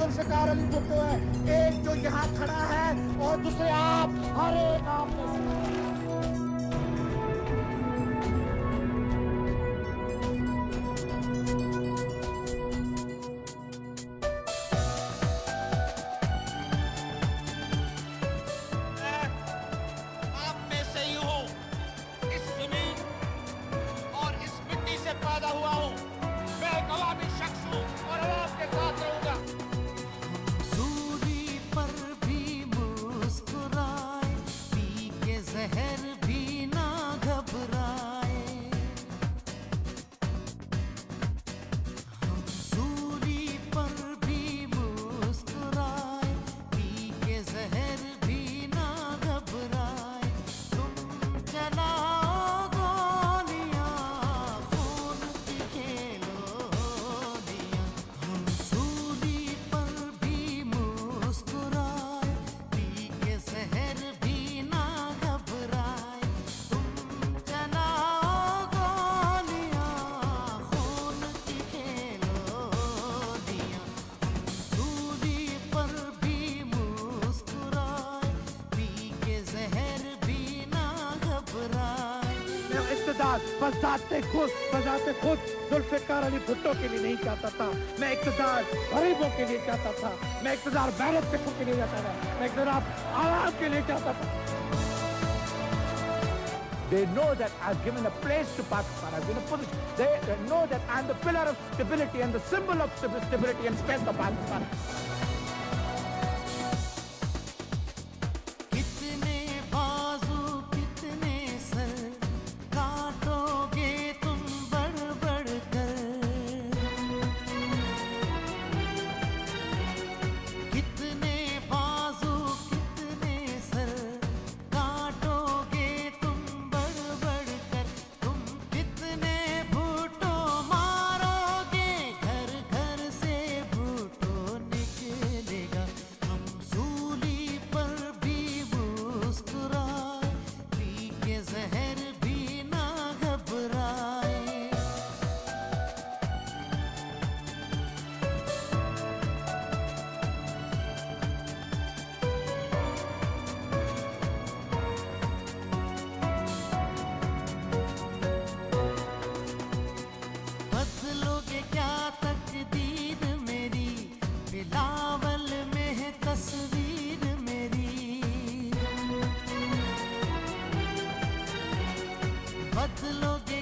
जुल्फिकार अली भुट्टो है। एक जो यहाँ खड़ा है और दूसरे आप, हर एक आप में से। आप में से ही हूँ, इस जमीन और इस मिट्टी से पैदा हुआ हूँ। मैं एक अवामी शख्स हूँ और अवाम के साथ रहूंगा। सूली पर भी मुस्कुराए, पी के जहर भी ना घबराए। हम सूली पर भी मुस्कुराए, पी के जहर भी ना घबराए। तुम चलाओ गोलियां, खून की खेलोनियां। हम सूली पर भी मुस्कुराए, पी के जहर भी ना घबराए। तुम चलाओ गोलियां, खून की खेलोनियां। सूली पर भी मुस्कुराए, पी के जहर भी ना घबराए। मैं इक़्तिदार बजाते खुद जुल्फिकार अली भुट्टो के लिए नहीं चाहता था। मैं इक़्तिदार गरीबों के लिए चाहता था। मैं इक़्तिदार मेहनत कशों के लिए चाहता था। मैं इक़्तिदार आवाम के लिए चाहता था। They know that I've given a place to Pakistan. I've given a position. They know that I'm the pillar of stability and the symbol of stability and strength of Pakistan. कितने बाजू कितने सर काटोगे तुम बढ़ बढ़ कर। कितने बाजू कितने सर काटोगे तुम बढ़ बढ़ कर। तुम कितने भुट्टो मारोगे, घर घर से भुट्टो निकलेगा। हम सूली पर भी मुस्कुराए, पी के जहर भी ना घबराए। बदलोगे क्या तकदीर मेरी, बिलावल में है तस्वीर मेरी। बदलोगे